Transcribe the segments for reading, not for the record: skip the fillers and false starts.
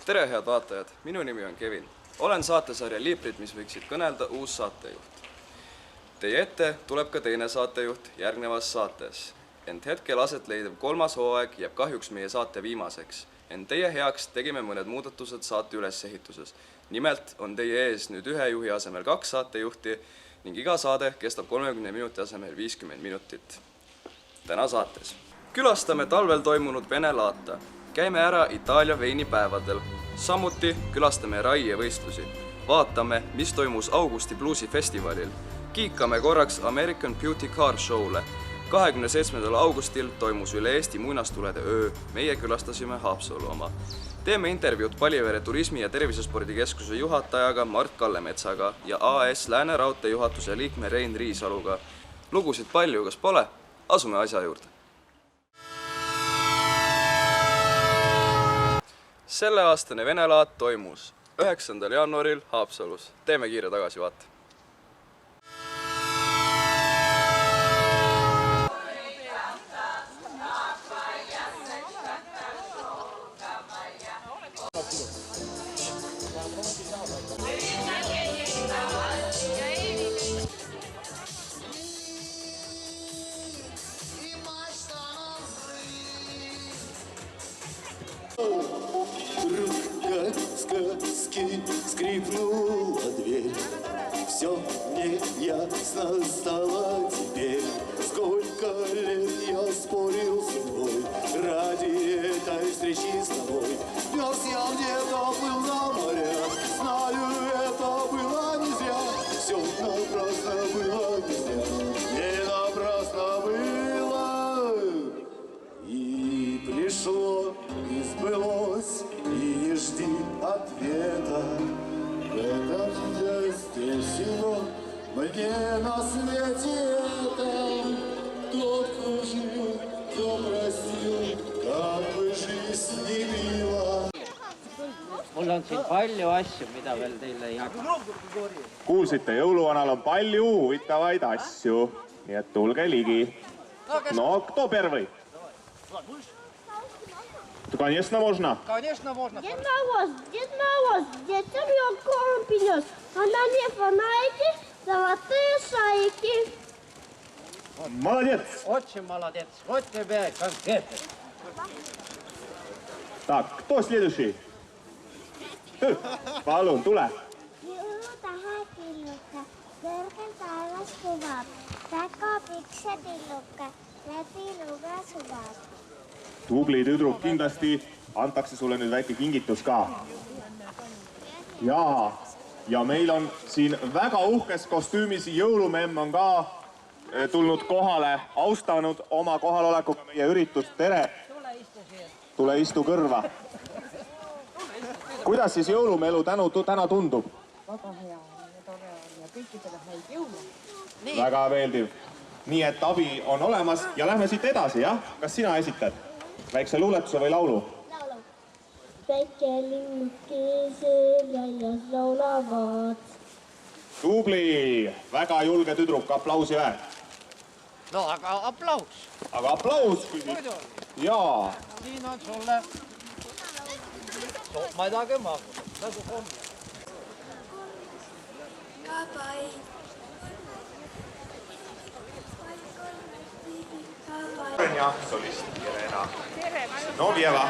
Tere, head vaatajad! Minu nimi on Kevin. Olen saatesarja Liiprid, mis võiksid kõnelda uus saatejuht. Teie ette tuleb ka teine saatejuht järgnevas saates. Ent hetkel aset leidev 3. hooaeg jääb kahjuks meie saate viimaseks. Ent teie heaks tegime mõned muudatused saate ülesehituses. Nimelt on teie ees nüüd ühe juhi asemel 2 saatejuhti ning iga saade kestab 30 minuti asemel 50 minutit. Täna saates külastame talvel toimunud Vene laata. Käime ära Itaalia veinipäevadel. Samuti külastame raievõistlusi. Vaatame, mis toimus Augusti bluusifestivalil. Kiikame korraks American Beauty Car Show'le. 27. augustil toimus üle Eesti muinastulede öö. Meie külastasime Haapsalu oma. Teeme intervjuud Palivere turismi- ja tervisespordikeskuse juhatajaga Mart Kallemetsaga ja AS Lääne raudtee juhatuse liikme Rein Riisaluga. Lugusid palju, kas pole? Asume asja juurde. Selle aastane Vene laat toimus 9. jaanuaril Haapsalus. Teeme kiire tagasivaate. Скрипнула дверь, все мне ясно стало теперь. Сколько лет я спорил с собой ради этой встречи с тобой. Мерз я где-то был на морях, знаю, это было не зря. Все напрасно было не зря, не напрасно было. И пришло, и сбылось, и не жди ответа. Это счастье всего мне на свете этом. Тот, кто жил, кто простил, как бы жизнь не била. Mul on siin palju asju, mida veel teile jaga. Kuulsite, jõuluvanal on palju huvitavaid asju, nii et tulge ligi. No, кто первый? Конечно, можно. Конечно, можно. Дед Мороз, детям я корм принес, а на мне фонарики, золотые шарики. Молодец. Очень молодец. Вот тебе конфеты. Так, кто следующий? Palun, tule. Jõulutaha killuka, kõrgel taevas kuvab, väga pikse tilluka, läbi luge suvab. Tubli tüdruk, kindlasti antakse sulle nüüd väike kingitus ka. Ja meil on siin väga uhkes kostüümis jõulumemm on ka tulnud kohale, austanud oma kohalolekuga meie üritust. Tere! Tule istu kõrva. Kuidas siis jõulumelu täna tundub? Väga hea ja tore on ja kõikidele häid jõulu. Väga meeldiv. Nii et abi on olemas ja lähme siit edasi, jah? Kas sina esitad väikse luuletuse või laulu? Laulu. Päikelinukesel väljas laulavad. Tubli! Väga julge tüdruk, aplausi väärt. No aga aplaus. Aga aplaus küsib. Jaa. Siin on sulle. Ma ei taha maha. Nagu homme. Ja solist Irena Novieva.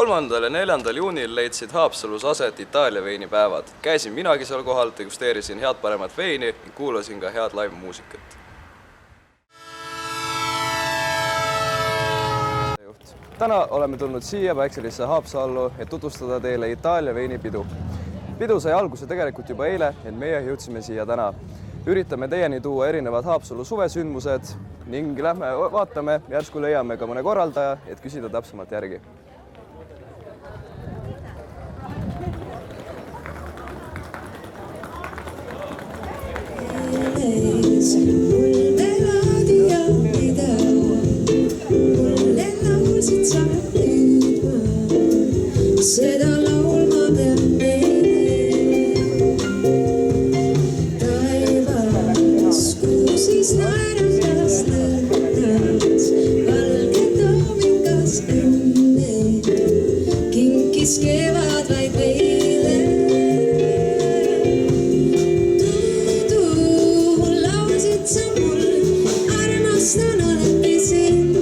3. ja 4. juunil leidsid Haapsalus aset Itaalia veinipäevad. Käisin minagi seal kohal, degusteerisin head paremat veini ning kuulasin ka head live-muusikat. Täna oleme tulnud siia Päikselisse Haapsallu, et tutvustada teile Itaalia veinipidu. Pidu sai alguse tegelikult juba eile, ent meie jõudsime siia täna. Üritame teieni tuua erinevad Haapsalu suvesündmused ning lähme vaatame, järsku leiame ka mõne korraldaja, et küsida täpsemalt järgi. Seda laulma peab taivas, kuhu siis naeratas lõõnas, valge toomikas õnne, kinkis kevad vaid meile. Tudu laulsid sa mul, armastan alati sind.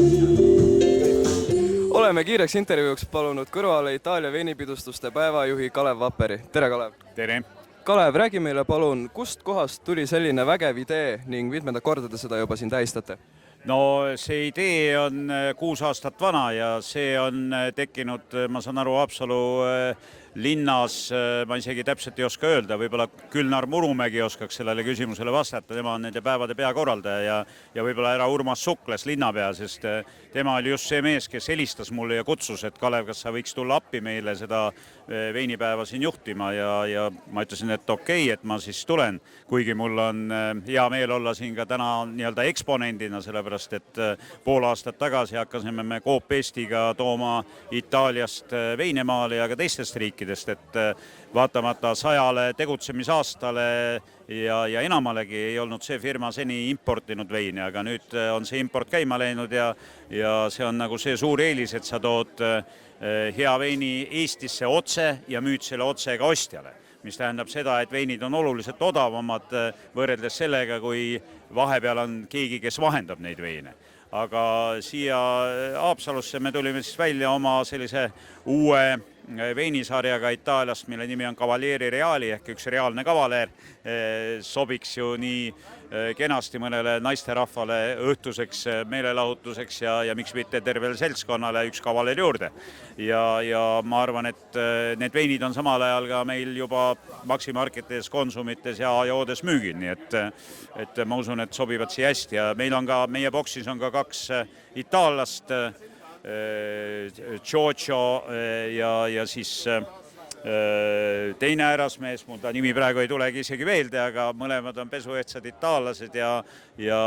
Oleme kiireks intervjuuks palunud kõrvale Itaalia veinipidustuste päevajuhi Kalev Vapperi. Tere, Kalev! Tere! Kalev, räägi meile palun, kust kohast tuli selline vägev idee ning mitmenda korda te seda juba siin tähistate? No see idee on 6 aastat vana ja see on tekkinud, ma saan aru, Haapsalu linnas, ma isegi täpselt ei oska öelda, võib-olla Külnar Murumägi oskaks sellele küsimusele vastata, tema on nende päevade peakorraldaja ja võib-olla härra Urmas Sukles linnapea, sest tema oli just see mees, kes helistas mulle ja kutsus, et Kalev, kas sa võiks tulla appi meile seda veinipäeva siin juhtima ja ma ütlesin, et okei, et ma siis tulen, kuigi mul on hea meel olla siin ka täna nii-öelda eksponendina, sellepärast et pool aastat tagasi hakkasime me Coop Eestiga tooma Itaaliast Veinemaale ja ka teistest riikidest, et vaatamata 100 tegutsemisaastale ja enamalegi ei olnud see firma seni importinud veini, aga nüüd on see import käima läinud ja see on nagu see suur eelis, et sa tood hea veini Eestisse otse ja müüd selle otse ka ostjale, mis tähendab seda, et veinid on oluliselt odavamad võrreldes sellega, kui vahepeal on keegi, kes vahendab neid veine. Aga siia Haapsalusse me tulime siis välja oma sellise uue veinisarjaga Itaaliast, mille nimi on Cavalieri Reali ehk üks reaalne kavaleer, sobiks ju nii kenasti mõnele naisterahvale õhtuseks meelelahutuseks ja miks mitte tervele seltskonnale üks kavaleer juurde. Ja ma arvan, et need veinid on samal ajal ka meil juba maksimarketides, konsumites ja joodes müügil, nii et ma usun, et sobivad siia hästi ja meil on ka, meie boksis on ka 2 itaallast, Giorgio ja siis teine härrasmees, mul ta nimi praegu ei tulegi isegi meelde, aga mõlemad on pesuehtsad itaallased ja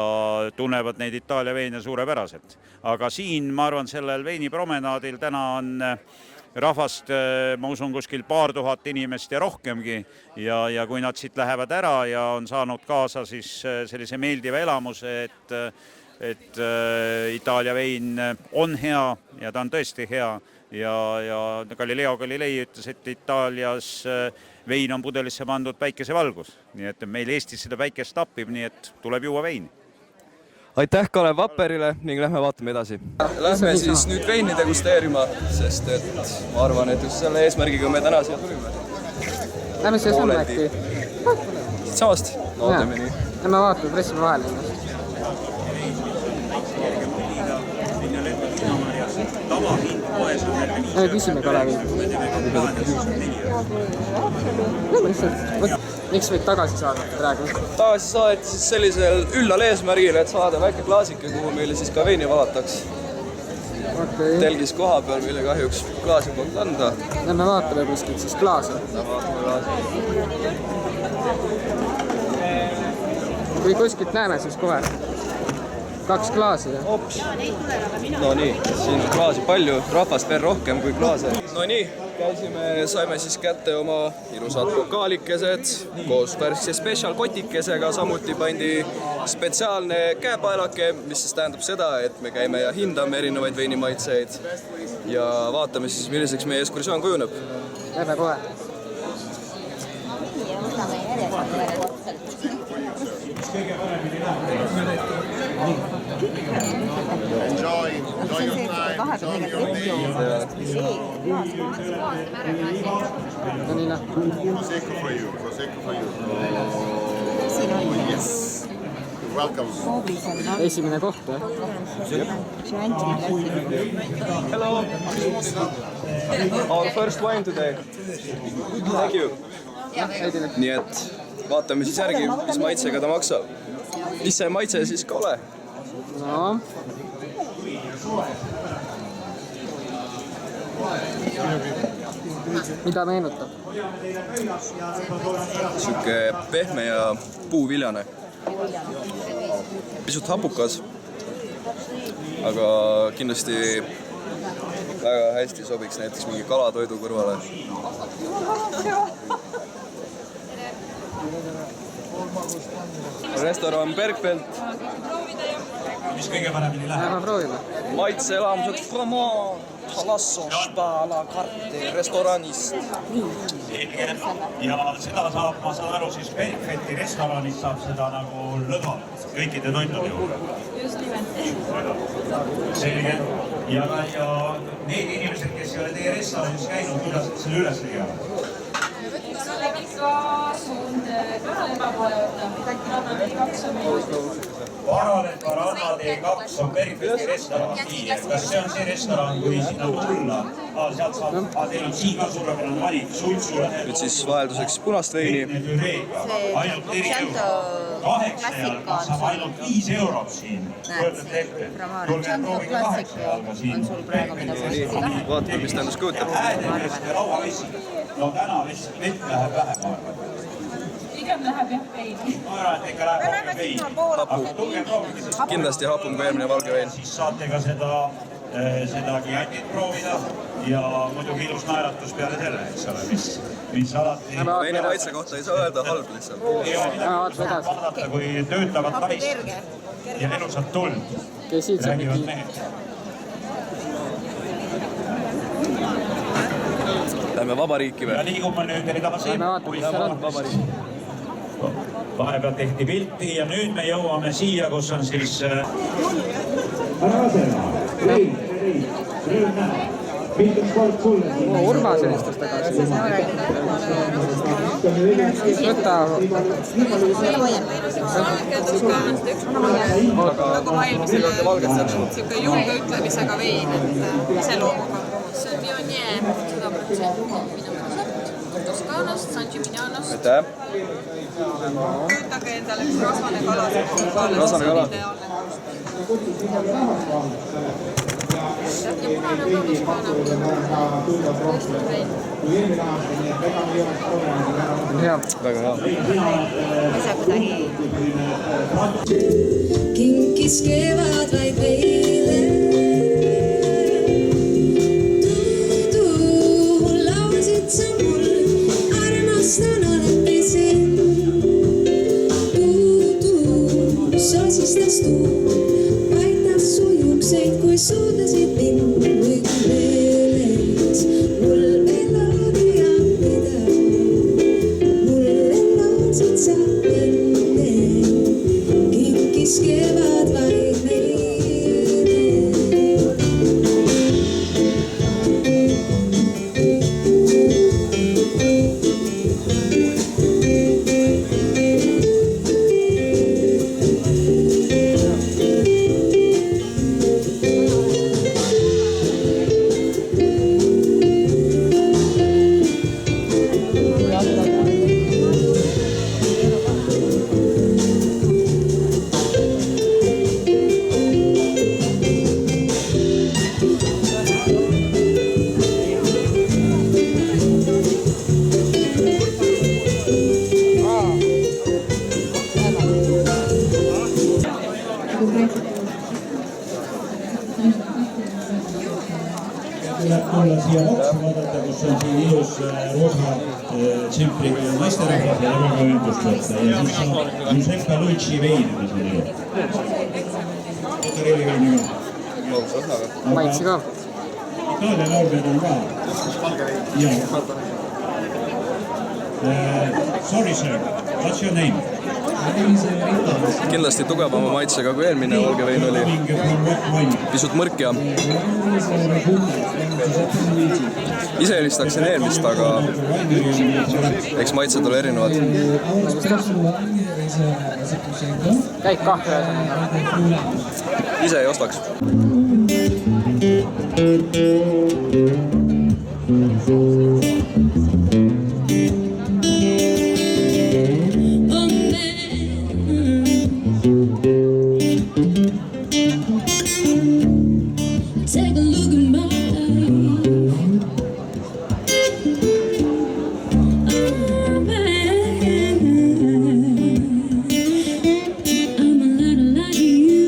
tunnevad neid Itaalia veine suurepäraselt. Aga siin, ma arvan, sellel veinipromenaadil täna on rahvast, ma usun, kuskil 2000 inimest ja rohkemgi ja kui nad siit lähevad ära ja on saanud kaasa siis sellise meeldiva elamuse, et Itaalia vein on hea ja ta on tõesti hea ja Galileo Galilei ütles, et Itaalias vein on pudelisse pandud päikesevalgus, nii et meil Eestis seda päikest tapib, nii et tuleb juua veini. Aitäh Kalev Vapperile ning lähme vaatame edasi. Lähme siis nüüd veini degusteerima, sest et ma arvan, et just selle eesmärgiga me täna siia tulime. Lähme siia samme äkki? Samast? No, teeme nii. Lähme vaatame pressime vahele ennast. Küsime Kalevi. Miks võid tagasi saadata praegu? Tagasi saadeti siis sellisel üllal eesmärgil, et saada väike klaasike, kuhu meile siis ka veini valataks. Telgis koha peal, mille kahjuks klaasi poolt anda. Lähme vaatame kuskilt siis klaasi. Kui kuskilt näeme, siis kohe. 2 klaasi. Ops. No nii, siin on klaasi palju, rahvast veel rohkem kui klaase. No nii, saime siis kätte oma ilusad pokaalikesed koos värske special kotikesega, samuti pandi spetsiaalne käepaelake, mis siis tähendab seda, et me käime ja hindame erinevaid veinimaitseid ja vaatame siis, milliseks meie ekskursioon kujuneb. Lähme kohe. anname järjekordselt. Enjoy your time. Vahepeal Prosecco for you. Yes. Welcome. Esimene koht, jah? Hello! Our first wine today. Thank you. Nii et vaatame siis järgi, mis maitsega ta maksab. Mis see maitse siis ka ole? No. Mida meenutab? Siuke pehme ja puuviljane. Pisut hapukas, aga kindlasti väga hästi sobiks näiteks mingi kalatoidu kõrvale. Restoran Bergfeld. Mis kõige paremini läheb? Lähme proovime. Maitse-elamused Fromont, Palasson, Spala, Karte, restoranist. Ja seda saab, ma saan aru, siis Bergfeldi restoranis saab seda nagu lõdva kõikide toitude juurde. Just nimelt. Selge. Ja need inimesed, kes ei ole teie restoranis käinud, kuidas selle üles tegema? Vanalemba Rannatee 2 on Bergfeldi restoran. Kas see on see restoran, kui sinna tulla? Sealt saab, teil on siin ka suurepärane valik, sultsule. Nüüd siis vahelduseks punast veini. Ainult 4 eurot. 8 ajal maksab ainult 5 eurot siin. Võrdlete ette. Tulge proovige 8 ajalga siin. Vaatame, mis ta endast kujutab. Häädemest ja lauavesi. No täna vett läheb vähem. Pigem läheb jah veini. Ma arvan, et ikka läheb rohkem veini. Kindlasti hapum kui eelmine valge vein. Siis saate ka seda giantit proovida ja muidugi ilus naeratus peale selle, eks ole, mis alati... Veini maitse kohta ei saa öelda halb lihtsalt. Vaadata, kui töötavad naist ja elusat tuld. Räägivad mehed. Lähme vabariiki või? Ja liigume nüüd edasi. Vahepeal tehti pilti ja nüüd me jõuame siia, kus on siis... Urmas helistas tagasi. Võta. Nagu valmisele siuke julge ütlemisega vein, et iseloomuga. See on Viognier, 100% Toskaanast, San Gimignanost. Aitäh! Kujutage endale üks rasvane kala. Rasvane kala. Ja punane põõmuskaana. Hea. Väga hea. Kinkis kevad vaid meile. Laulsid sa mul, armastan alati sind. Sosistas tuu, paitas su juukseid, kui suudasid mind või meeles. Mul veel laadi appida, mulle laulsid sa enne. Kinkis kevad vaid meile. Tulla siia maksu vaadata, kus on siin ilus roosa tšempriga naisterahvad ja väga ühendust võtta. Ja siis saab Giuseppe Lucci veini, mis on ilus. Motorelli veini ka. Maitsi ka. Itaalia laulmed on ka. Sorry, sir. What's your name? Kindlasti tugevama maitsega kui eelmine valgevein oli. Pisut mõrk ja ise eelistaksin eelmist, aga eks maitsed ole erinevad. Käid kahve. Ise ei ostaks. Take a look at my life. Oh man, I'm a lot like you.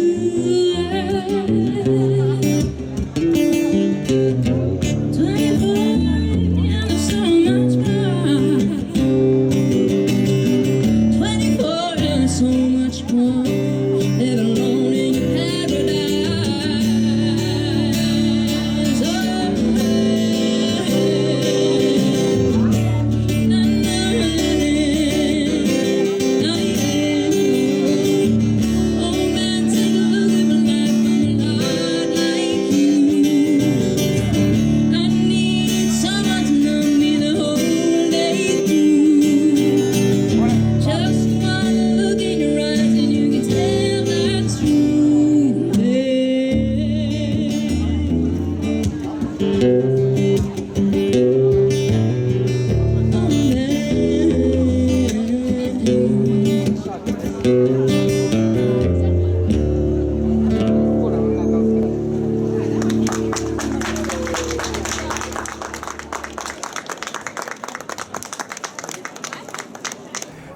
24 and so much more. 24 and so much more. Live alone in your paradise.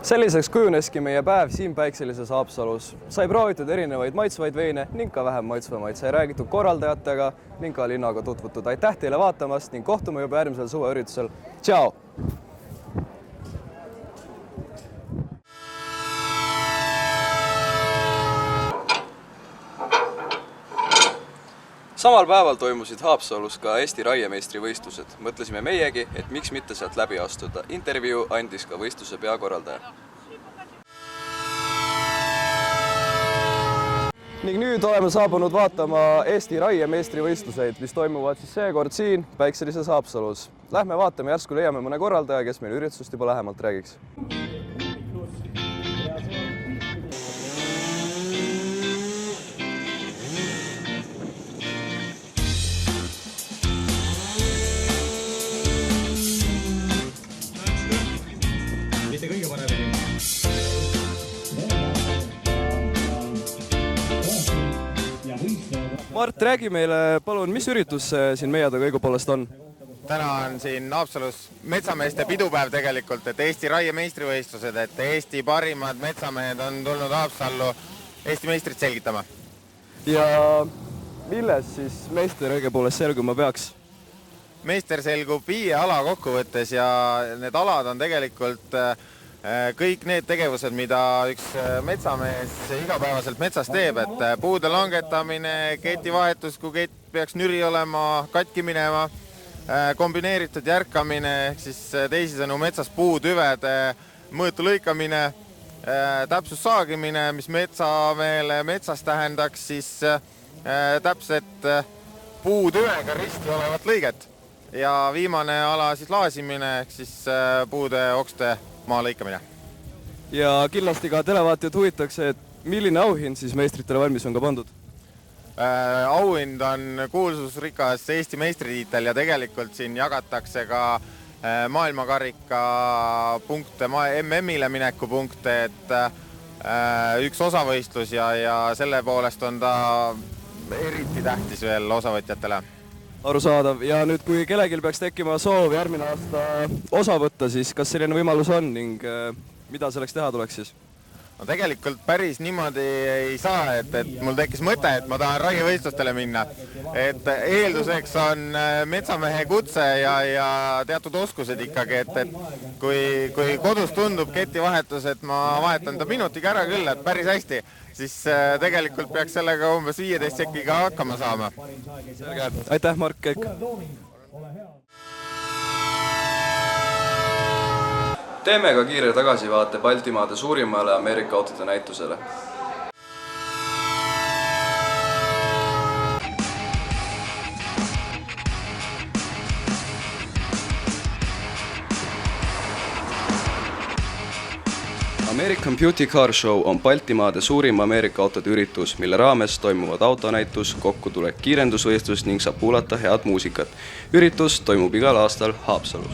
Selliseks kujuneski meie päev siin Päikselises Haapsalus. Sai proovitud erinevaid maitsvaid veine ning ka vähem maitsvamaid. Sai räägitud korraldajatega ning ka linnaga tutvutud. Aitäh teile vaatamast ning kohtume juba järgmisel suveüritusel. Tšau! Samal päeval toimusid Haapsalus ka Eesti raiemeistrivõistlused. Mõtlesime meiegi, et miks mitte sealt läbi astuda. Intervjuu andis ka võistluse peakorraldaja. Ning nüüd oleme saabunud vaatama Eesti raiemeistrivõistluseid, mis toimuvad siis seekord siin Päikselises Haapsalus. Lähme vaatame, järsku leiame mõne korraldaja, kes meil üritusest juba lähemalt räägiks. Mart, räägi meile palun, mis üritus siin meie taga õigupoolest on? Täna on siin Haapsalus metsameeste pidupäev tegelikult, et Eesti raiemeistrivõistlused, et Eesti parimad metsamehed on tulnud Haapsallu Eesti meistrit selgitama. Ja milles siis meister õigupoolest selguma peaks? Meister selgub 5 ala kokkuvõttes ja need alad on tegelikult kõik need tegevused, mida üks metsamees igapäevaselt metsas teeb, et puude langetamine, ketivahetus, kui kett peaks nüri olema, katki minema, kombineeritud järkamine, ehk siis teisisõnu metsas puutüvede mõõtu lõikamine, täpsus saagimine, mis metsamehele metsas tähendaks siis täpset puutüvega risti olevat lõiget. Ja viimane ala siis laasimine, ehk siis puude okste maa lõikamine. Ja kindlasti ka televaatajad huvitakse, et milline auhind siis meistritele valmis on ka pandud? Auhind on kuulsusrikas Eesti meistritiitel ja tegelikult siin jagatakse ka maailmakarika punkte, MM-ile mineku punkte, et üks osavõistlus ja selle poolest on ta eriti tähtis veel osavõtjatele. Arusaadav. Ja nüüd, kui kellelgi peaks tekkima soov järgmine aasta osa võtta, siis kas selline võimalus on ning mida selleks teha tuleks siis? No tegelikult päris niimoodi ei saa, et mul tekkis mõte, et ma tahan raievõistlustele minna. Et eelduseks on metsamehe kutse ja teatud oskused ikkagi, et kui kodus tundub ketivahetus, et ma vahetan ta minutiga ära küll, et päris hästi, siis tegelikult peaks sellega umbes 15 sekiga hakkama saama. Selge. Aitäh, Mark Keik! Teeme ka kiire tagasivaate Baltimaade suurimale Ameerika autode näitusele. American Beauty Car Show on Baltimaade suurim Ameerika autode üritus, mille raames toimuvad autonäitus, kokkutulek kiirendusvõistlus ning saab kuulata head muusikat. Üritus toimub igal aastal Haapsalus.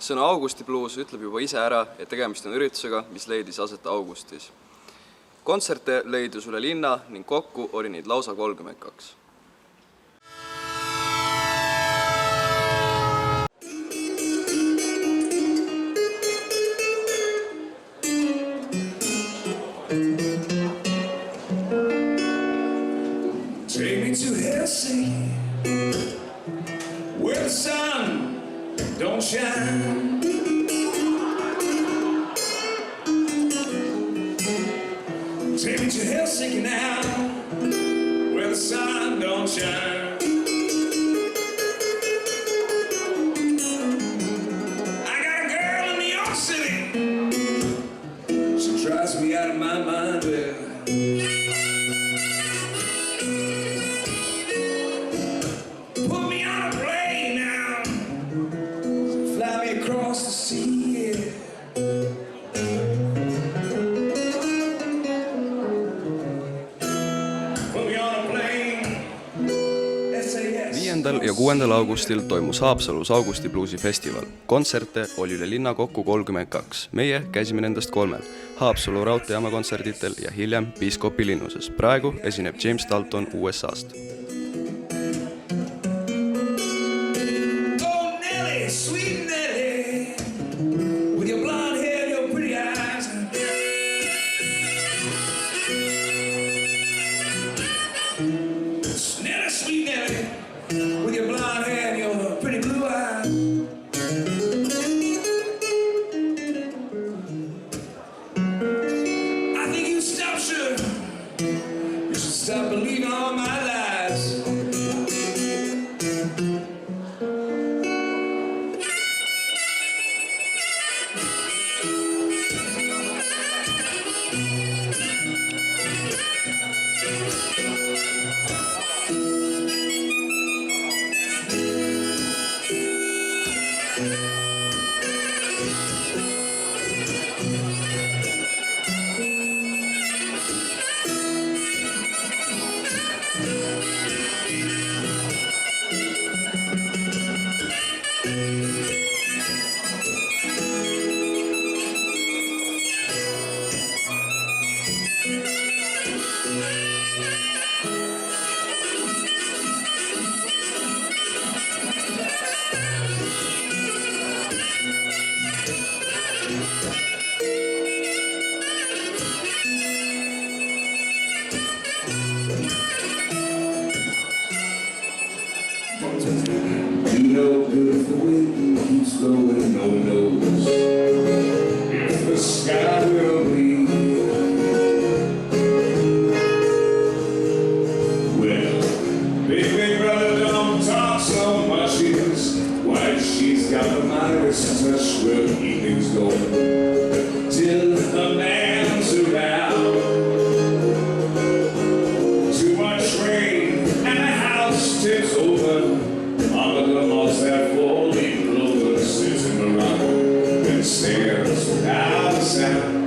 Sõna augustibluus ütleb juba ise ära, et tegemist on üritusega, mis leidis aset augustis. Kontserte leidus üle linna ning kokku oli neid lausa 32. Take me to Helsinki, where the sun don't shine. Take me to Helsinki now, where the sun don't shine. I got a girl in New York City, she drives me out of my mind, well. Put me on a plane now, fly me across the sea, yeah. Put me on a plane, SAS. 5. ja 6. augustil toimus Haapsalus Augustibluusi festival. Kontserte oli üle linna kokku 32. Meie käisime nendest 3. Haapsalu raudteejaama kontserditel ja hiljem Piiskopi linnuses. Praegu esineb James Dalton USA-st. Sweet Nelly, with your blonde hair and your pretty eyes. Nelly, sweet Nelly, with your blonde hair and your pretty blue eyes. I think you should stop believing all my lies. You know, beautiful wind keeps blowing, no one knows if the sky will be. Well, big brother don't talk so much, is why she's got the Midas touch where evenings go till the man's around. Too much rain and the house tips over. All of the moss that fall in clover, sitting stairs without a sound.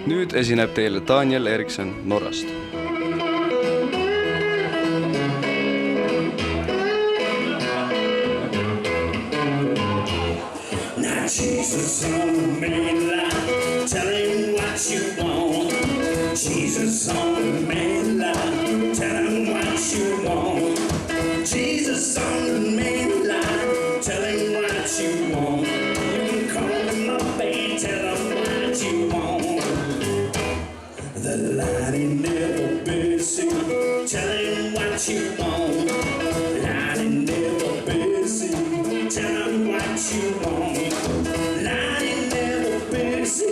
Nüüd esineb teile Daniel Erikson Norrast. Now Jesus on the main line, tell him what you want. Jesus on the main line, tell him what you want. Jesus on the main line, tell him what you want. You can call him up and tell him what you want. The line ain't never busy, tell him what you want. The line ain't never busy, tell him what you want. The line ain't never busy,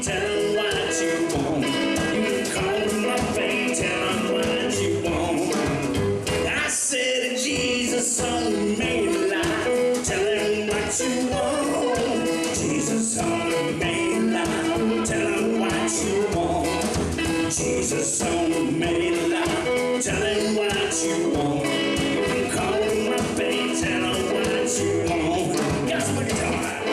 tell him what you want. You can call him up and tell him what you want. I said Jesus on the main line, tell him what you want. Jesus on the main line, tell him what you want. Jesus on the main line, tell him what you want. You can call him up and tell him what you want. Guess what you're talking about?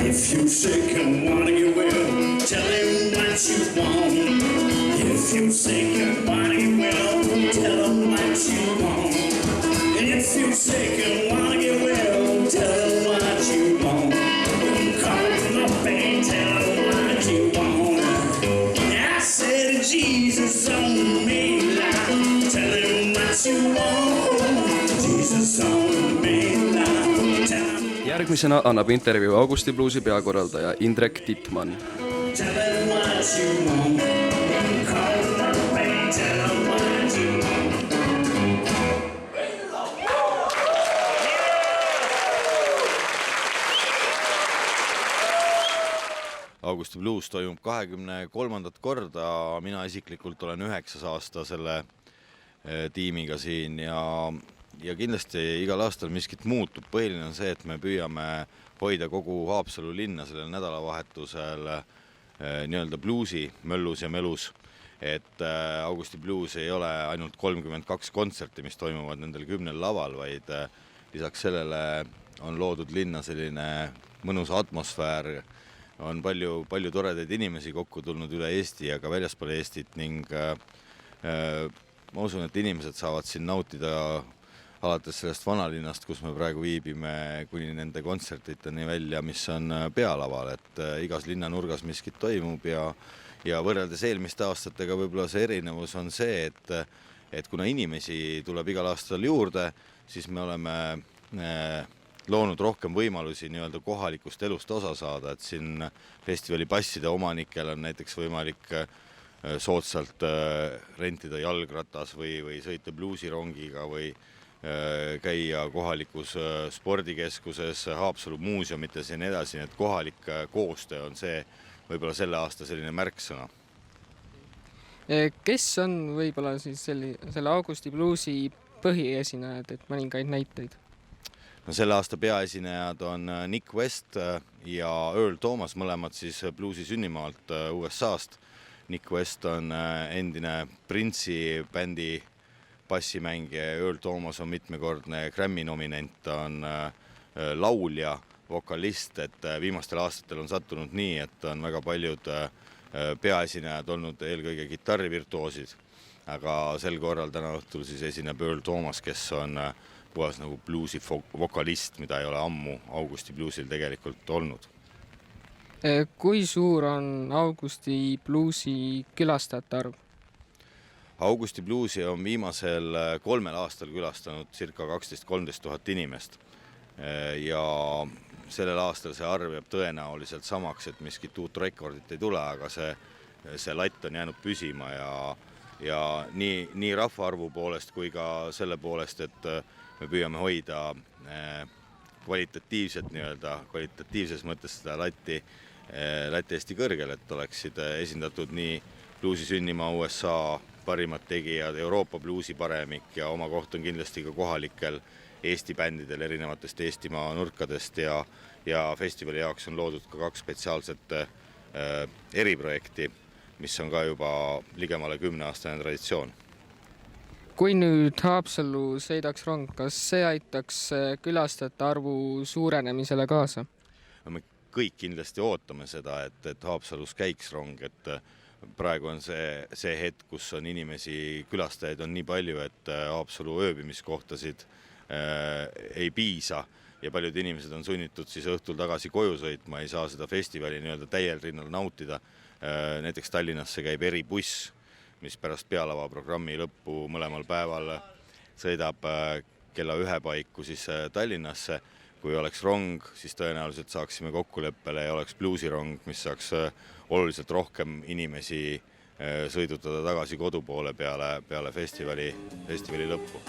If you're sick and wanna get well, tell him what you want. If you're sick and wanna get well, tell him what you want. If you're sick and wanna get well, tell him what you want. You can call him up and tell him what you want. I said Jesus on the main line, tell him what you want. Jesus on the main line, tell him. Järgmisena annab intervjuu Augusti Bluesi peakorraldaja Indrek Tittmann. Tell them what you want. Call them up and tell them what you want. Augusti Blues toimub 23. korda, mina isiklikult olen 9. aasta selle tiimiga siin ja kindlasti igal aastal miskit muutub. Põhiline on see, et me püüame hoida kogu Haapsalu linna sellel nädalavahetusel nii-öelda bluesi möllus ja melus, et Augusti Blues ei ole ainult 32 kontserti, mis toimuvad nendel 10 laval, vaid lisaks sellele on loodud linna selline mõnus atmosfäär, on palju toredaid inimesi kokku tulnud üle Eesti ja ka väljaspool Eestit ning ma usun, et inimesed saavad siin nautida alates sellest vanalinnast, kus me praegu viibime, kuni nende kontsertiteni välja, mis on pealaval, et igas linnanurgas miskit toimub ja võrreldes eelmiste aastatega võib-olla see erinevus on see, et kuna inimesi tuleb igal aastal juurde, siis me oleme loonud rohkem võimalusi nii-öelda kohalikust elust osa saada, et siin festivali passide omanikel on näiteks võimalik soodsalt rentida jalgratas või sõita bluusirongiga või käia kohalikus spordikeskuses, Haapsalu muuseumites ja nii edasi, nii et kohalik koostöö on see võib-olla selle aasta selline märksõna. Kes on võib-olla siis selle Augusti Bluesi põhiesinejad, et mõningaid näiteid? No selle aasta peaesinejad on Nick West ja Earl Thomas, mõlemad siis bluesi sünnimaalt USA-st. Nick West on endine Prince'i bändi bassimängija, Earl Thomas on mitmekordne Grammy nominent, ta on laulja, vokalist, et viimastel aastatel on sattunud nii, et on väga paljud peaesinejad olnud eelkõige kitarrivirtuoosid, aga sel korral täna õhtul siis esineb Earl Thomas, kes on puhas nagu bluesi vokalist, mida ei ole ammu Augusti Bluesil tegelikult olnud. Kui suur on Augusti Bluesi külastajate arv? Augusti Bluesi on viimasel 3 aastal külastanud circa 12-13 000 inimest ja sellel aastal see arv jääb tõenäoliselt samaks, et miskit uut rekordit ei tule, aga see latt on jäänud püsima ja nii rahvaarvu poolest kui ka selle poolest, et me püüame hoida kvalitatiivses mõttes seda latti hästi kõrgel, et oleksid esindatud nii bluesi sünnimaa USA parimad tegijad, Euroopa bluesi paremik ja oma koht on kindlasti ka kohalikel Eesti bändidel erinevatest Eestimaa nurkadest ja festivali jaoks on loodud ka 2 spetsiaalset eriprojekti, mis on ka juba ligemale 10-aastane traditsioon. Kui nüüd Haapsallu sõidaks rong, kas see aitaks külastajate arvu suurenemisele kaasa? Me kõik kindlasti ootame seda, et Haapsalus käiks rong, et praegu on see hetk, kus on inimesi, külastajaid on nii palju, et Haapsalu ööbimiskohtasid ei piisa ja paljud inimesed on sunnitud siis õhtul tagasi koju sõitma, ei saa seda festivali nii-öelda täiel rinnal nautida. Näiteks Tallinnasse käib eribuss, mis pärast pealava programmi lõppu mõlemal päeval sõidab kella 1 paiku siis Tallinnasse. Kui oleks rong, siis tõenäoliselt saaksime kokkuleppele ja oleks bluesirong, mis saaks oluliselt rohkem inimesi sõidutada tagasi kodupoole peale festivali lõppu.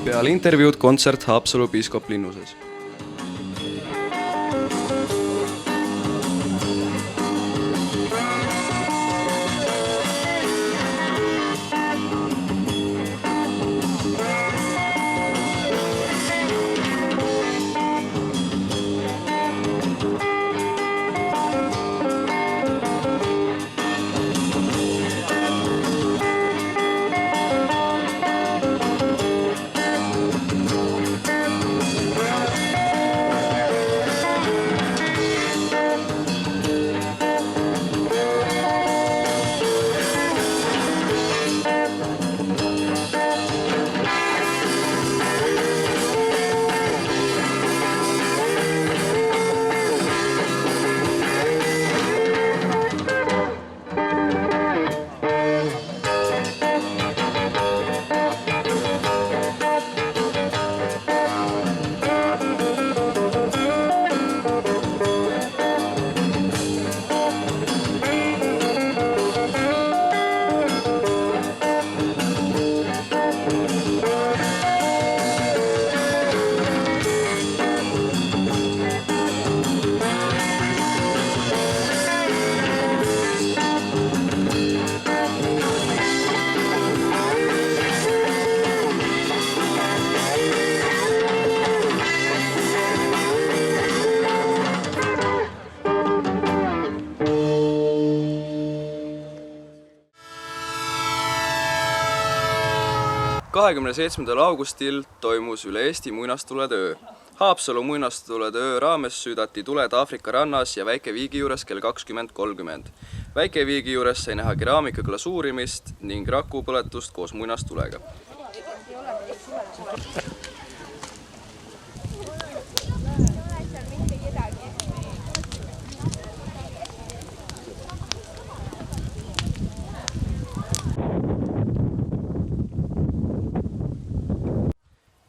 Peale intervjuud kontsert Haapsalu piiskoplinnuses. 27. augustil toimus üle Eesti muinastulede öö. Haapsalu muinastulede öö raames süüdati tuled Aafrika rannas ja Väike-Viigi juures kell 20.30. Väike-Viigi juures sai näha keraamika glasuurimist ning rakupõletust koos muinastulega.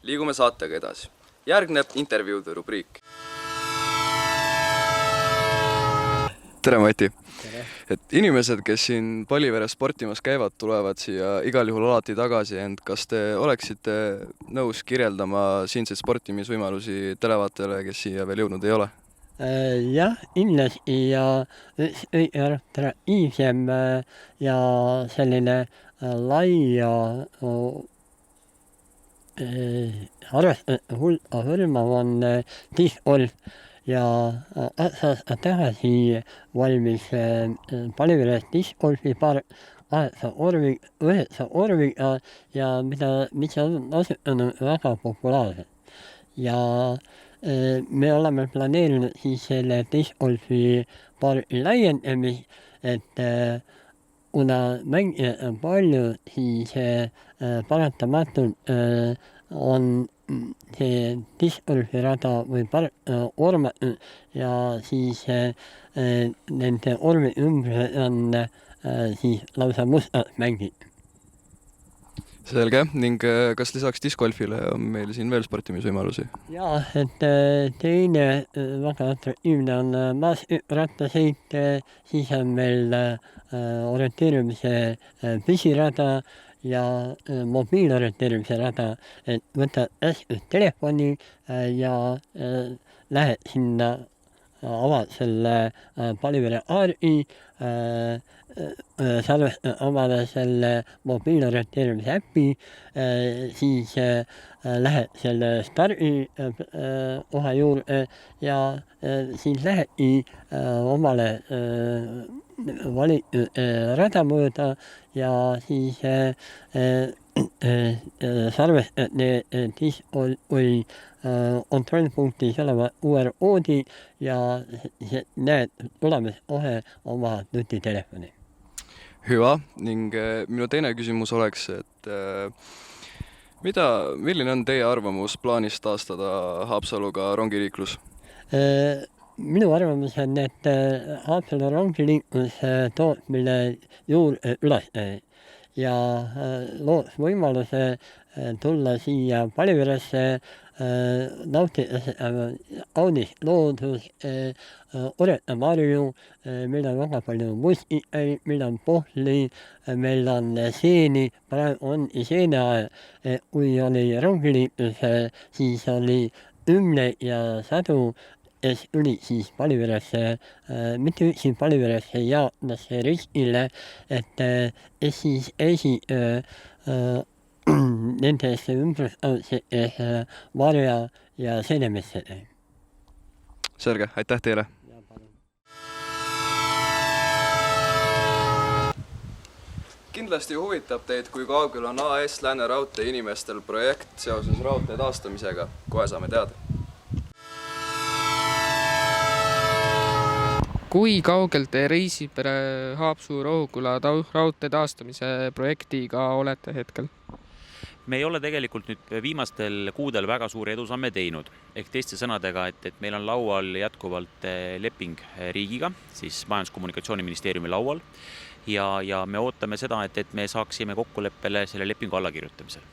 Liigume saatega edasi. Järgneb intervjuude rubriik. Tere, Mati! Et inimesed, kes siin Paliveres sportimas käivad, tulevad siia igal juhul alati tagasi, ent kas te oleksite nõus kirjeldama siinseid sportimisvõimalusi televaatajale, kes siia veel jõudnud ei ole? Jah, kindlasti ja üks atraktiivsem ja selline laia hõlmav on discgolf ja aastat tagasi valmis Paliveres discgolfi park 9 orviga ja mis on osutunud väga populaarsed. Ja me oleme planeerinud siis selle discgolfi parki laiendamist, et kuna mängijad on palju, siis paratamatult on see discgolfi rada või park ormatud ja siis nende ormi ümbrused on siis lausa mustalt mängitud. Selge, ning kas lisaks discgolfile on meil siin veel sportimisvõimalusi? Jaa, et teine väga atraktiivne on maastikrattasõit, siis on meil orienteerumise püsirada ja mobiilorienteerimise rada, et võtad hästi telefoni ja lähed sinna, avad selle Palivere aari, salvestad omale selle mobiilorienteerimise äpi, siis lähed selle stardi koha juurde ja siis lähedki omale valitud rada mööda ja siis salvestad need discgolfi kontrollpunktis olevad QR-koodi ja näed tulemas kohe oma nutitelefoni. Hüva, ning minu teine küsimus oleks, et milline on teie arvamus plaanist taastada Haapsaluga rongiliiklus? Minu arvamus on, et Haapsalu rongiliiklus toob meile juurde üles ja looks võimaluse tulla siia Paliveresse, nautides kaunist loodus, Oreta marju, meil on väga palju mustikaid, meil on pohli, meil on seeni, praegu on seeneaeg, kui oli rongiliiklus, siis oli kümneid ja sadu, kes tuli siis Paliveresse, mitte üksi Paliveresse jaotasse riskile, et siis nendesse ümbrusausetesse Varja ja Senemessele. Selge, aitäh teile! Kindlasti huvitab teid, kui kaugel on AS Lääne Raudtee inimestel projekt seoses raudtee taastamisega. Kohe saame teada. Kui kaugel te Reisipere Haapsuu-Rohuküla raudtee taastamise projektiga olete hetkel? Me ei ole tegelikult nüüd viimastel kuudel väga suuri edusamme teinud. Ehk teiste sõnadega, et meil on laual jätkuvalt leping riigiga, siis Majandus-Kommunikatsiooniministeeriumi laual. Ja me ootame seda, et me saaksime kokkuleppele selle lepingu allakirjutamisel.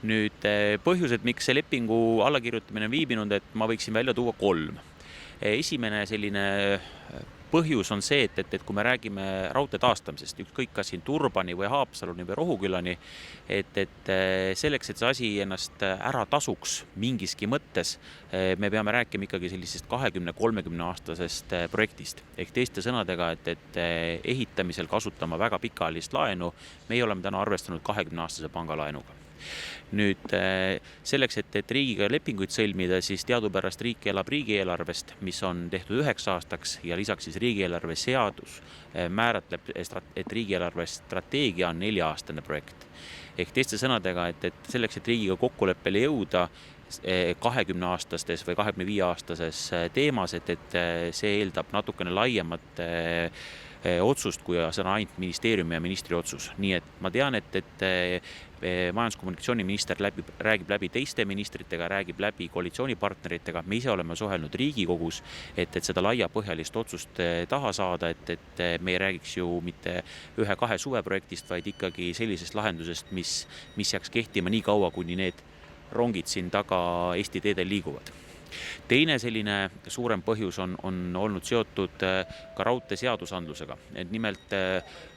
Nüüd põhjused, miks see lepingu allakirjutamine on viibinud, et ma võiksin välja tuua 3. Esimene selline põhjus on see, et kui me räägime raudtee taastamisest, ükskõik kas siin Turbani või Haapsaluni või Rohukülani, et selleks, et see asi ennast ära tasuks mingiski mõttes, me peame rääkima ikkagi sellisest 20-30 aastasest projektist. Ehk teiste sõnadega, et ehitamisel kasutama väga pikaajalist laenu, meie oleme täna arvestanud 20-aastase pangalaenuga. Nüüd selleks, et riigiga lepinguid sõlmida, siis teadupärast riik elab riigieelarvest, mis on tehtud 9 aastaks ja lisaks siis riigieelarve seadus määratleb, et riigieelarve strateegia on 4-aastane projekt. Ehk teiste sõnadega, et selleks, et riigiga kokkuleppele jõuda 20-aastastes või 25-aastases teemas, et see eeldab natukene laiemat otsust, kui see on ainult ministeeriumi ja ministri otsus. Nii et ma tean, et majandus-kommunikatsiooniminister räägib läbi teiste ministritega, räägib läbi koalitsioonipartneritega. Me ise oleme suhelnud Riigikogus, et seda laiapõhjalist otsust taha saada, et me ei räägiks ju mitte 1-2 suveprojektist, vaid ikkagi sellisest lahendusest, mis jääks kehtima nii kaua, kuni need rongid siin taga Eesti teedel liiguvad. Teine selline suurem põhjus on olnud seotud ka raudtee seadusandlusega. Et nimelt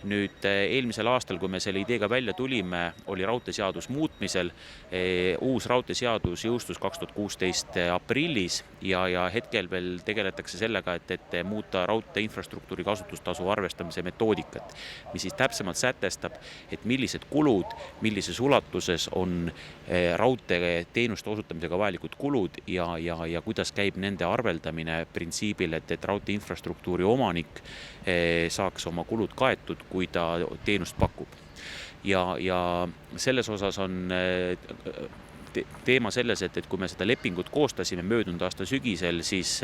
nüüd eelmisel aastal, kui me selle ideega välja tulime, oli raudteeseadus muutmisel. Uus raudteeseadus jõustus 2016 aprillis ja hetkel veel tegeletakse sellega, et muuta raudtee infrastruktuuri kasutustasu arvestamise metoodikat, mis siis täpsemalt sätestab, et millised kulud, millises ulatuses on raudtee teenuste osutamisega vajalikud kulud ja kuidas käib nende arveldamine printsiibil, et raudtee infrastruktuuri omanik saaks oma kulud kaetud, kui ta teenust pakub. Ja selles osas on teema selles, et kui me seda lepingut koostasime möödunud aasta sügisel, siis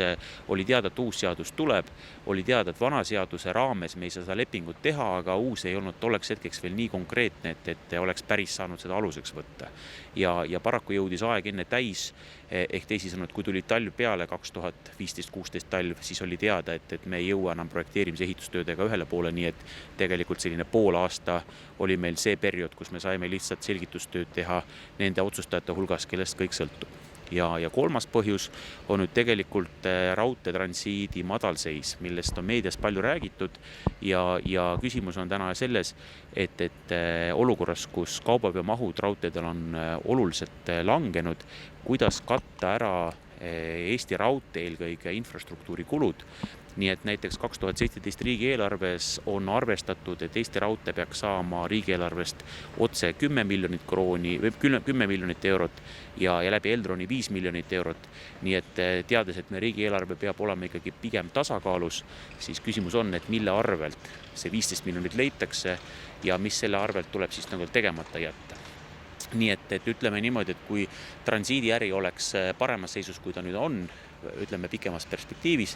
oli teada, et uus seadus tuleb, oli teada, et vana seaduse raames me ei saa seda lepingut teha, aga uus ei olnud tolleks hetkeks veel nii konkreetne, et oleks päris saanud seda aluseks võtta. Ja paraku jõudis aeg enne täis, ehk teisisõnu, et kui tuli talv peale 2015-16 talv, siis oli teada, et me ei jõua enam projekteerimise ehitustöödega ühele poole, nii et tegelikult selline pool aasta oli meil see periood, kus me saime lihtsalt selgitustööd teha nende otsustajate hulgas, kellest kõik sõltub. Ja kolmas põhjus on nüüd tegelikult raudteetransiidi madalseis, millest on meedias palju räägitud ja küsimus on täna selles, et olukorras, kus kaubaveomahud raudteedel on oluliselt langenud, kuidas katta ära Eesti raudtee eelkõige infrastruktuuri kulud. Nii et näiteks 2017 riigieelarves on arvestatud, et Eesti raudtee peaks saama riigieelarvest otse 10 miljonit krooni või 10 miljonit eurot ja läbi Eldroni 5 miljonit eurot. Nii et teades, et me riigieelarve peab olema ikkagi pigem tasakaalus, siis küsimus on, et mille arvelt see 15 miljonit leitakse ja mis selle arvelt tuleb siis nagu tegemata jätta. Nii et ütleme niimoodi, et kui transiidiäri oleks paremas seisus, kui ta nüüd on, ütleme pikemas perspektiivis,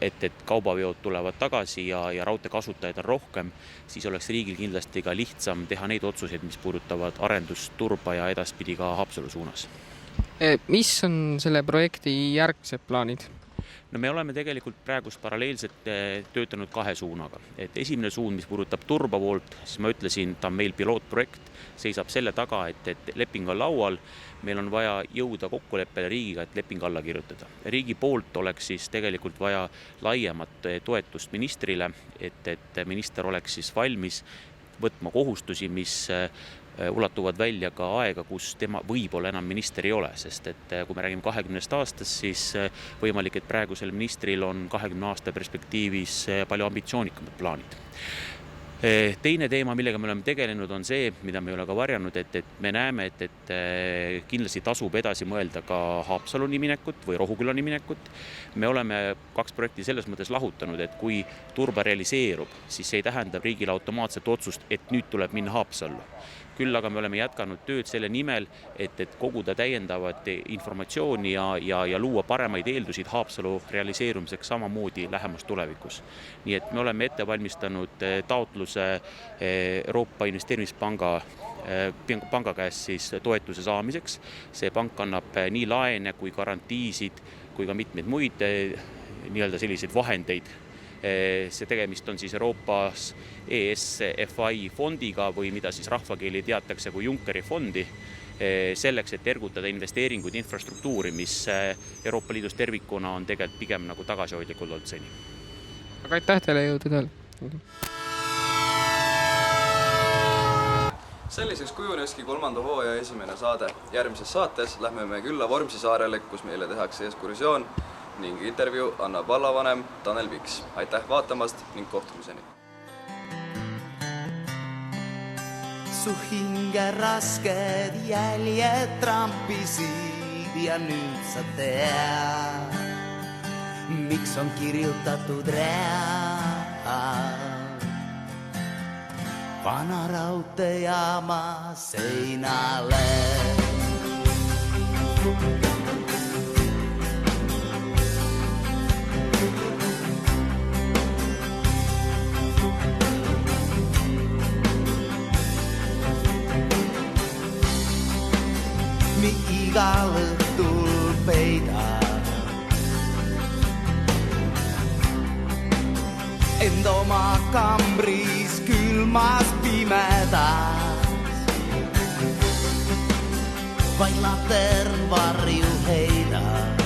et kaubaveod tulevad tagasi ja raudtee kasutajaid on rohkem, siis oleks riigil kindlasti ka lihtsam teha neid otsuseid, mis puudutavad arendust Turba ja edaspidi ka Haapsalu suunas. Mis on selle projekti järgsed plaanid? No me oleme tegelikult praegust paralleelselt töötanud 2 suunaga. Et esimene suund, mis puudutab Turba poolt, siis ma ütlesin, ta on meil pilootprojekt, seisab selle taga, et leping on laual, meil on vaja jõuda kokkuleppele riigiga, et leping alla kirjutada. Riigi poolt oleks siis tegelikult vaja laiemat toetust ministrile, et minister oleks siis valmis võtma kohustusi, mis ulatuvad välja ka aega, kus tema võib-olla enam minister ei ole, sest et kui me räägime 20 aastast, siis võimalik, et praegusel ministril on 20 aasta perspektiivis palju ambitsioonikamad plaanid. Teine teema, millega me oleme tegelenud, on see, mida me ei ole ka varjanud, et me näeme, et kindlasti tasub edasi mõelda ka Haapsaluni minekut või Rohukülani minekut. Me oleme 2 projekti selles mõttes lahutanud, et kui Turba realiseerub, siis see ei tähenda riigile automaatset otsust, et nüüd tuleb minna Haapsallu. Küll aga me oleme jätkanud tööd selle nimel, et koguda täiendavat informatsiooni ja luua paremaid eeldusid Haapsalu realiseerumiseks samamoodi lähemas tulevikus. Nii et me oleme ette valmistanud taotluse Euroopa Investeerimispanga käest siis toetuse saamiseks. See pank annab nii laene kui garantiisid kui ka mitmeid muid nii-öelda selliseid vahendeid. See tegemist on siis Euroopas ESFI fondiga või mida siis rahvakeeli teatakse kui Junckeri fondi, selleks, et ergutada investeeringuid infrastruktuuri, mis Euroopa Liidus tervikuna on tegelikult pigem nagu tagasihoidlikult olnud seni. Aga aitäh teile, jõudu tööle! Selliseks kujuneski 3. hooaja esimene saade. Järgmises saates lähme me külla Vormsi saarele, kus meile tehakse ekskursioon ning intervjuu annab vallavanem Tanel Viks. Aitäh vaatamast ning kohtumiseni! Su hinge rasked jäljed trampisid ja nüüd sa tead, miks on kirjutatud read. vana raudteejaama seinale. Mi igal õhtul peidab end oma kambris külmas pimedas. Vaid latern varju heidab